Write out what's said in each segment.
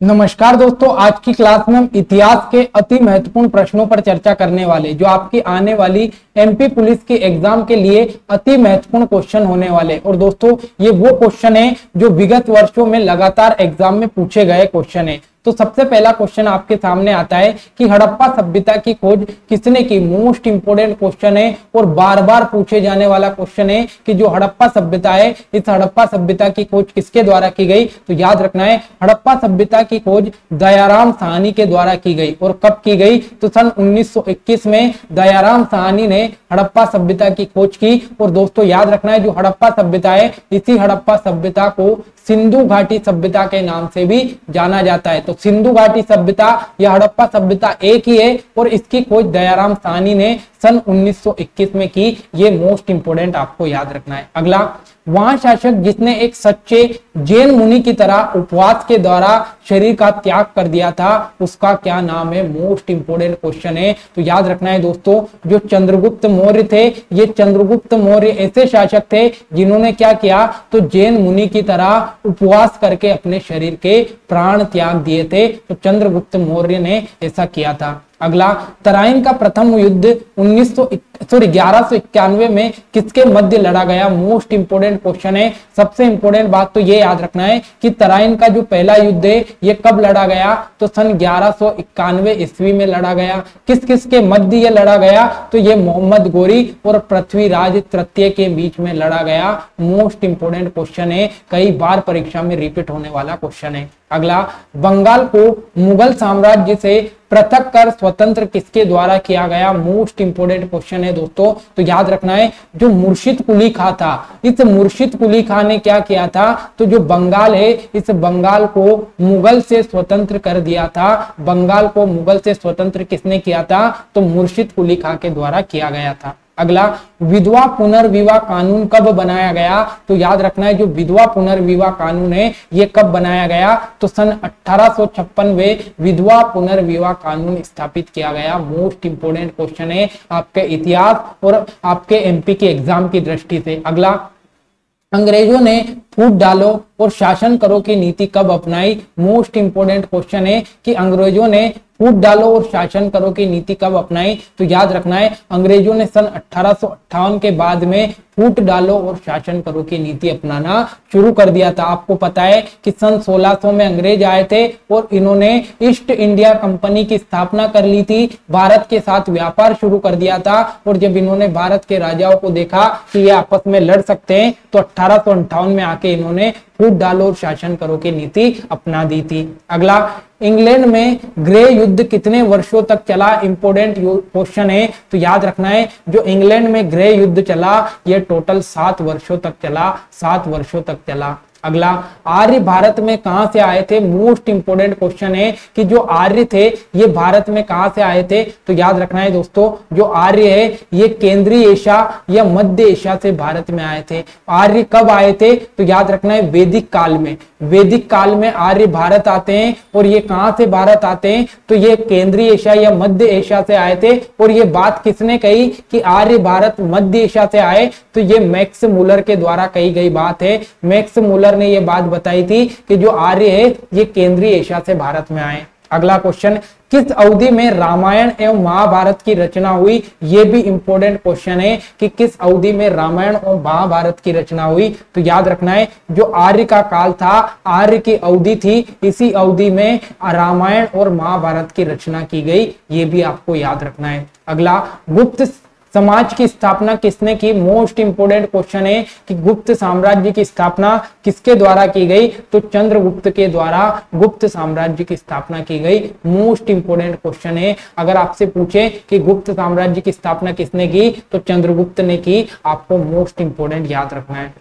नमस्कार दोस्तों, आज की क्लास में हम इतिहास के अति महत्वपूर्ण प्रश्नों पर चर्चा करने वाले जो आपकी आने वाली एमपी पुलिस के एग्जाम के लिए अति महत्वपूर्ण क्वेश्चन होने वाले। और दोस्तों ये वो क्वेश्चन है जो विगत वर्षों में लगातार एग्जाम में पूछे गए क्वेश्चन है। तो सबसे पहला क्वेश्चन आपके सामने आता है कि हड़प्पा सभ्यता की खोज किसने की। मोस्ट इंपोर्टेंट क्वेश्चन है और बार बार पूछे जाने वाला क्वेश्चन है कि जो हड़प्पा सभ्यता है, इस हड़प्पा सभ्यता की खोज किसके द्वारा की गई। तो याद रखना है, हड़प्पा सभ्यता की खोज दयाराम साहनी के द्वारा की गई। और कब की गई? तो सन 1921 में दयाराम साहनी ने हड़प्पा सभ्यता की खोज की। और दोस्तों याद रखना है, जो हड़प्पा सभ्यता है, इसी हड़प्पा सभ्यता को सिंधु घाटी सभ्यता के नाम से भी जाना जाता है। तो सिंधु घाटी सभ्यता या हड़प्पा सभ्यता एक ही है और इसकी खोज दयाराम साहनी ने सन 1921 में की। ये मोस्ट इंपोर्टेंट आपको याद रखना है। अगला, वहां शासक जिसने एक सच्चे जैन मुनि की तरह उपवास के द्वारा शरीर का त्याग कर दिया था, उसका क्या नाम है? मोस्ट इंपोर्टेंट क्वेश्चन है। तो याद रखना है दोस्तों, जो चंद्रगुप्त मौर्य थे, ये चंद्रगुप्त मौर्य ऐसे शासक थे जिन्होंने क्या किया? तो जैन मुनि की तरह उपवास करके अपने शरीर के प्राण त्याग दिए थे। तो चंद्रगुप्त मौर्य ने ऐसा किया था। अगला, तराइन का प्रथम युद्ध 1191 में किसके मध्य लड़ा गया? मोस्ट इंपोर्टेंट क्वेश्चन है। सबसे इंपोर्टेंट बात तो ये याद रखना है कि तराइन का जो पहला युद्ध है ये कब लड़ा गया? तो सन 1191 ईस्वी में लड़ा गया। किस किस के मध्य ये लड़ा गया? तो ये मोहम्मद गोरी और पृथ्वीराज तृतीय के बीच में लड़ा गया। मोस्ट इंपोर्टेंट क्वेश्चन है, कई बार परीक्षा में रिपीट होने वाला क्वेश्चन है। अगला, बंगाल को मुगल साम्राज्य से पृथक कर स्वतंत्र किसके द्वारा किया गया? मोस्ट इंपोर्टेंट क्वेश्चन है दोस्तों। तो याद रखना है, जो मुर्शिद कुली खां था, इस मुर्शिद कुली खां ने क्या किया था? तो जो बंगाल है, इस बंगाल को मुगल से स्वतंत्र कर दिया था। बंगाल को मुगल से स्वतंत्र किसने किया था? तो मुर्शिद कुली खां के द्वारा किया गया था। अगला, विधवा पुनर्विवाह कानून कब बनाया गया? तो याद रखना है, जो विधवा पुनर्विवाह कानून है ये कब बनाया गया? तो सन 1856 में विधवा पुनर्विवाह कानून स्थापित किया गया। मोस्ट इंपोर्टेंट क्वेश्चन है आपके इतिहास और आपके एमपी के एग्जाम की दृष्टि से। अगला, अंग्रेजों ने फूट डालो और शासन करो की नीति कब अपनाई? मोस्ट इंपोर्टेंट क्वेश्चन है कि अंग्रेजों ने फूट डालो और शासन करो की नीति कब अपनाई? तो याद रखना है, अंग्रेजों ने सन 1858 के बाद में फूट डालो और शासन करो की नीति अपनाना शुरू कर दिया था। आपको पता है कि सन 1600 में अंग्रेज आए थे और इन्होंने ईस्ट इंडिया कंपनी की स्थापना कर ली थी, भारत के साथ व्यापार शुरू कर दिया था। और जब इन्होंने भारत के राजाओं को देखा कि ये आपस में लड़ सकते हैं, तो 1858 में आके इन्होंने फूट डालो और शासन करो की नीति अपना दी थी। अगला, इंग्लैंड में ग्रे युद्ध कितने वर्षों तक चला? इंपोर्टेंट क्वेश्चन है। तो याद रखना है, जो इंग्लैंड में ग्रे युद्ध चला ये टोटल 7 वर्षों तक चला। 7 वर्षों तक चला। अगला, आर्य भारत में कहां से आए थे? मोस्ट इंपोर्टेंट क्वेश्चन है कि जो आर्य थे ये भारत में कहां से आए थे? तो याद रखना है दोस्तों, जो आर्य है ये केंद्रीय एशिया या मध्य एशिया से भारत में आए थे। आर्य कब आए थे? तो याद रखना है, वैदिक काल में। वैदिक काल में आर्य भारत आते हैं। और ये कहां से भारत आते हैं? तो ये केंद्रीय एशिया या मध्य एशिया से आए थे। और ये बात किसने कही कि आर्य भारत मध्य एशिया से आए? तो ये मैक्स मुलर के द्वारा कही गई बात है। मैक्स मुलर ने ये बात बताई थी कि जो आर्य है ये केंद्रीय एशिया से भारत में आए। अगला क्वेश्चन, किस अवधि में रामायण एवं महाभारत की रचना हुई? ये भी इंपोर्टेंट क्वेश्चन है कि किस अवधि में रामायण और महाभारत की रचना हुई। तो याद रखना है, जो आर्य का काल था, आर्य की अवधि थी, इसी अवधि में रामायण और महाभारत की रचना की गई। ये भी आपको याद रखना है। अगला, गुप्त समाज की स्थापना किसने की? मोस्ट इंपोर्टेंट क्वेश्चन है कि गुप्त साम्राज्य की स्थापना किसके द्वारा की गई? तो चंद्रगुप्त के द्वारा गुप्त साम्राज्य की स्थापना की गई। मोस्ट इंपोर्टेंट क्वेश्चन है। अगर आपसे पूछे कि गुप्त साम्राज्य की स्थापना किसने की, तो चंद्रगुप्त ने की। आपको मोस्ट इंपोर्टेंट याद रखना है।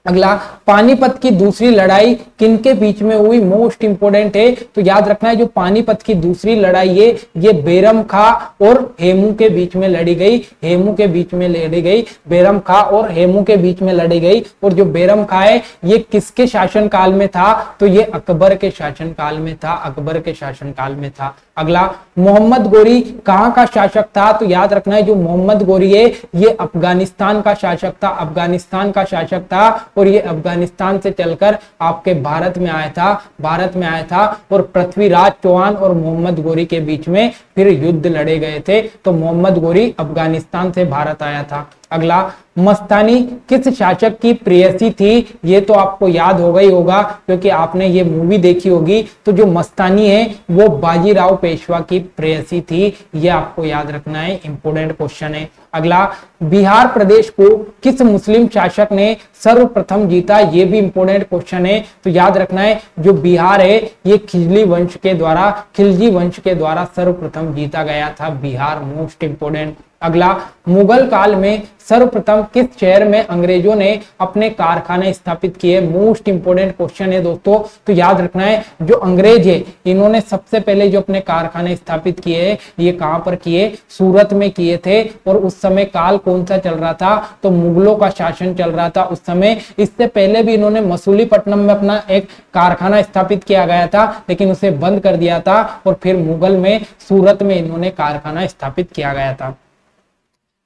अगला, पानीपत की दूसरी लड़ाई किनके बीच में हुई? मोस्ट इंपोर्टेंट है। तो याद रखना है, जो पानीपत की दूसरी लड़ाई है ये बैरम खां और हेमू के बीच में लड़ी गई। हेमू के बीच में लड़ी गई, बैरम खां और हेमू के बीच में लड़ी गई। और जो बैरम खां है ये किसके शासन काल में था? तो ये अकबर के शासन काल में था। अकबर के शासन काल में था। अगला, मोहम्मद गोरी कहाँ का शासक था? तो याद रखना है, जो मोहम्मद गोरी है ये अफगानिस्तान का शासक था। अफगानिस्तान का शासक था। और ये अफगानिस्तान से चलकर आपके भारत में आया था और पृथ्वीराज चौहान और मोहम्मद गोरी के बीच में फिर युद्ध लड़े गए थे। तो मोहम्मद गोरी अफगानिस्तान से भारत आया था। अगला, मस्तानी किस शासक की प्रेयसी थी? ये तो आपको याद होगा ही होगा क्योंकि आपने ये मूवी देखी होगी। तो जो मस्तानी है वो बाजीराव पेशवा की प्रेयसी थी, ये आपको याद रखना है, इंपोर्टेंट क्वेश्चन है। अगला, बिहार प्रदेश को किस मुस्लिम शासक ने सर्वप्रथम जीता? ये भी इंपोर्टेंट क्वेश्चन है, तो याद रखना है जो बिहार है ये खिलजी वंश के द्वारा सर्वप्रथम जीता गया था बिहार, मोस्ट इंपोर्टेंट। अगला, मुगल काल में सर्वप्रथम किस शहर में अंग्रेजों ने अपने कारखाने स्थापित किए? मोस्ट इंपोर्टेंट क्वेश्चन है दोस्तों, तो याद रखना है जो अंग्रेज है इन्होंने सबसे पहले जो अपने कारखाने स्थापित किए ये कहां पर किए? सूरत में किए थे। और उस समय काल कौन सा चल रहा था? तो मुगलों का शासन चल रहा था उस समय। इससे पहले भी इन्होंने मसूलीपट्टनम में अपना एक कारखाना स्थापित किया गया था लेकिन उसे बंद कर दिया था और फिर मुगल में सूरत में इन्होंने कारखाना स्थापित किया गया था।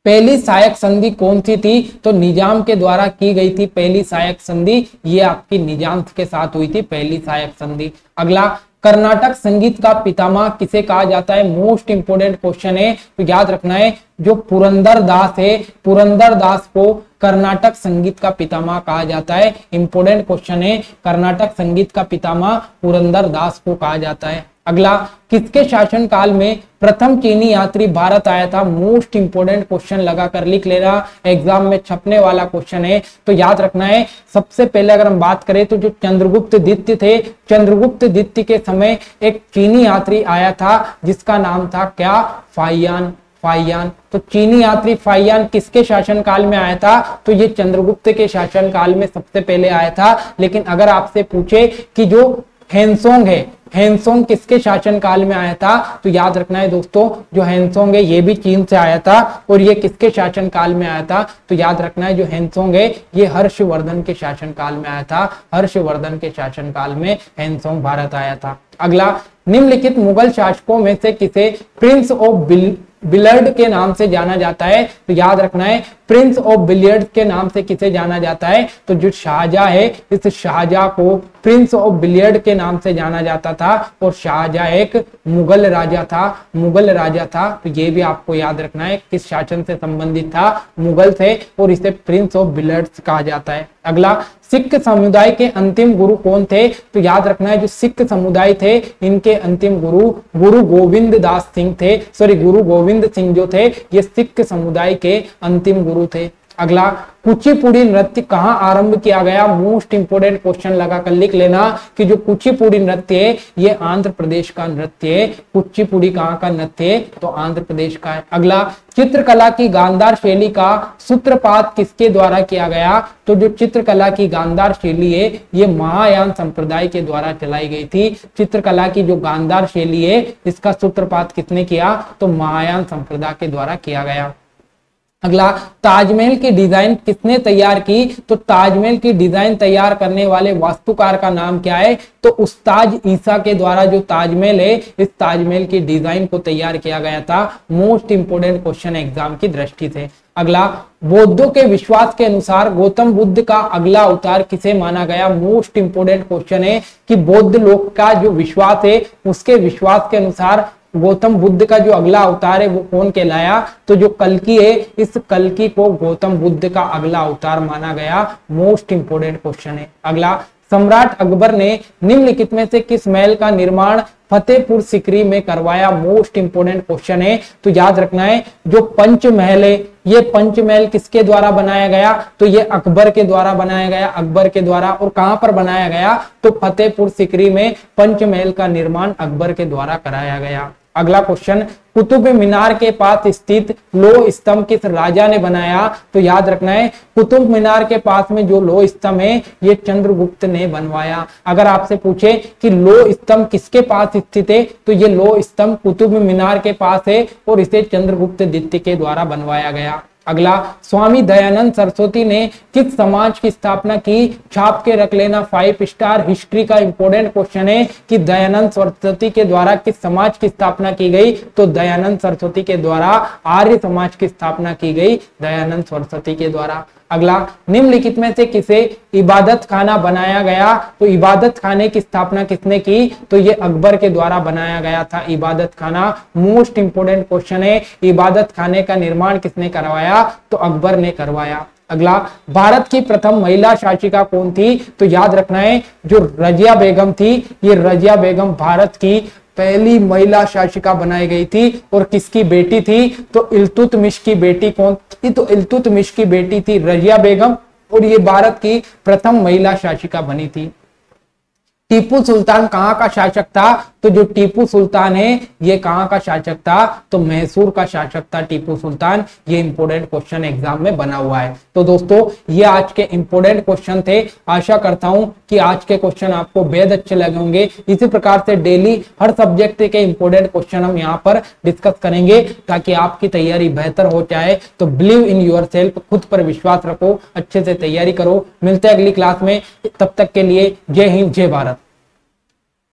पहली सहायक संधि कौन सी थी? तो निजाम के द्वारा की गई थी पहली सहायक संधि, ये आपकी निजाम के साथ हुई थी पहली सहायक संधि। अगला, कर्नाटक संगीत का पितामह किसे कहा जाता है? मोस्ट इंपोर्टेंट क्वेश्चन है, तो याद रखना है जो पुरंदर दास है, पुरंदर दास को कर्नाटक संगीत का पितामह कहा जाता है। इंपोर्टेंट क्वेश्चन है, कर्नाटक संगीत का पितामह पुरंदर दास को कहा जाता है। अगला, किसके शासन काल में प्रथम चीनी यात्री भारत आया था? मोस्ट इंपोर्टेंट क्वेश्चन लगाकर लिख लेना, एग्जाम में छपने वाला क्वेश्चन है, तो याद रखना है। सबसे पहले अगर हम बात करें तो जो चंद्रगुप्त द्वितीय थे, चंद्रगुप्त द्वितीय के समय एक चीनी यात्री आया था जिसका नाम था क्या? फाहियान। तो चीनी यात्री फाहियान किसके शासन काल में आया था? तो ये चंद्रगुप्त के शासन काल में सबसे पहले आया था। लेकिन अगर आपसे पूछे कि जो हेनसोंग है, हेनसोंग किसके शासन काल में आया था? तो याद रखना है दोस्तों जो हेनसोंग है ये भी चीन से आया था और ये किसके शासन काल में आया था? तो याद रखना है जो हेनसोंग है ये हर्षवर्धन के शासन काल में आया था, हर्षवर्धन के शासन काल में हेनसोंग भारत आया था। अगला, निम्नलिखित मुगल शासकों में से किसे प्रिंस ऑफ बिलर्ड के नाम से जाना जाता है? तो याद रखना है प्रिंस ऑफ बिलियर्ड के नाम से किसे जाना जाता है? तो जो शाहजहां है इस शाहजहां को प्रिंस ऑफ बिलियर्ड के नाम से जाना जाता था और शाहजहां एक मुगल राजा था। तो ये भी आपको याद रखना है किस शासन से संबंधित था? मुगल से, और इसे प्रिंस ऑफ बिलियर्ड कहा जाता है। अगला, सिख समुदाय के अंतिम गुरु कौन थे? तो याद रखना है जो सिख समुदाय थे इनके अंतिम गुरु गोविंद दास सिंह थे, गुरु गोविंद सिंह जो थे ये सिख समुदाय के अंतिम गुरु थे। अगला, कुचिपुड़ी नृत्य कहाँ आरंभ किया गया? मोस्ट इंपोर्टेंट क्वेश्चन लगाकर लिख लेना कि जो कुचिपुड़ी नृत्य है ये आंध्र प्रदेश का नृत्य है। कुचिपुड़ी कहाँ का नृत्य है? तो आंध्र प्रदेश का है। अगला, चित्रकला की गांधार शैली का सूत्रपात किसके द्वारा किया गया? तो जो चित्रकला की गांधार शैली है ये महायान संप्रदाय के द्वारा चलाई गई थी। चित्रकला की जो गांधार शैली है इसका सूत्रपात किसने किया? तो महायान संप्रदाय के द्वारा किया गया। अगला, ताजमहल की डिजाइन किसने तैयार की? तो ताजमहल की डिजाइन तैयार करने वाले वास्तुकार का नाम क्या है? तो उस्ताद ईसा के द्वारा जो ताजमहल है इस ताजमहल की डिजाइन को तैयार किया गया था। मोस्ट इंपोर्टेंट क्वेश्चन एग्जाम की दृष्टि से। अगला, बौद्धों के विश्वास के अनुसार गौतम बुद्ध का अगला अवतार किसे माना गया? मोस्ट इंपोर्टेंट क्वेश्चन है कि बौद्ध लोग का जो विश्वास है उसके विश्वास के अनुसार गौतम बुद्ध का जो अगला अवतार है वो कौन कहलाया? तो जो कल्कि है इस कल्कि को गौतम बुद्ध का अगला अवतार माना गया। मोस्ट इंपोर्टेंट क्वेश्चन है। अगला, सम्राट अकबर ने निम्नलिखित में से किस महल का निर्माण फतेहपुर सीकरी में करवाया? मोस्ट इंपोर्टेंट क्वेश्चन है, तो याद रखना है जो पंचमहल है ये पंचमहल किसके द्वारा बनाया गया? तो ये अकबर के द्वारा बनाया गया, अकबर के द्वारा। और कहां पर बनाया गया? तो फतेहपुर सीकरी में पंचमहल का निर्माण अकबर के द्वारा कराया गया। अगला क्वेश्चन, कुतुब मीनार के पास स्थित लोह स्तंभ किस राजा ने बनाया? तो याद रखना है कुतुब मीनार के पास में जो लोह स्तंभ है ये चंद्रगुप्त ने बनवाया। अगर आपसे पूछे कि लोह स्तंभ किसके पास स्थित है तो ये लोह स्तंभ कुतुब मीनार के पास है और इसे चंद्रगुप्त द्वितीय के द्वारा बनवाया गया। अगला, स्वामी दयानंद सरस्वती ने किस समाज की स्थापना की? छाप के रख लेना 5 स्टार। हिस्ट्री का इंपोर्टेंट क्वेश्चन है कि दयानंद सरस्वती के द्वारा किस समाज की स्थापना की गई? तो दयानंद सरस्वती के द्वारा आर्य समाज की स्थापना की गई, दयानंद सरस्वती के द्वारा। अगला, निम्नलिखित में से किसे इबादत खाना बनाया गया? तो इबादत खाने की स्थापना किसने की? तो ये अकबर के द्वारा बनाया गया था इबादत खाना। मोस्ट इंपोर्टेंट क्वेश्चन है, इबादत खाने का निर्माण किसने करवाया? तो अकबर ने करवाया। अगला, भारत की प्रथम महिला शासिका कौन थी? तो याद रखना है जो रजिया बेगम थी, ये रजिया बेगम भारत की पहली महिला शासिका बनाई गई थी। और किसकी बेटी थी? तो इल्तुतमिश की बेटी कौन थी? तो इल्तुतमिश की बेटी थी रजिया बेगम, और ये भारत की प्रथम महिला शासिका बनी थी। टीपू सुल्तान कहाँ का शासक था? तो जो टीपू सुल्तान है ये कहाँ का शासक था? तो मैसूर का शासक था टीपू सुल्तान। ये इंपोर्टेंट क्वेश्चन एग्जाम में बना हुआ है। तो दोस्तों ये आज के इंपोर्टेंट क्वेश्चन थे। आशा करता हूं कि आज के क्वेश्चन आपको बेहद अच्छे लगे होंगे। इसी प्रकार से डेली हर सब्जेक्ट के इंपोर्टेंट क्वेश्चन हम यहाँ पर डिस्कस करेंगे ताकि आपकी तैयारी बेहतर हो जाए। तो बिलीव इन योर सेल्फ, खुद पर विश्वास रखो, अच्छे से तैयारी करो। मिलते हैं अगली क्लास में, तब तक के लिए जय हिंद, जय भारत।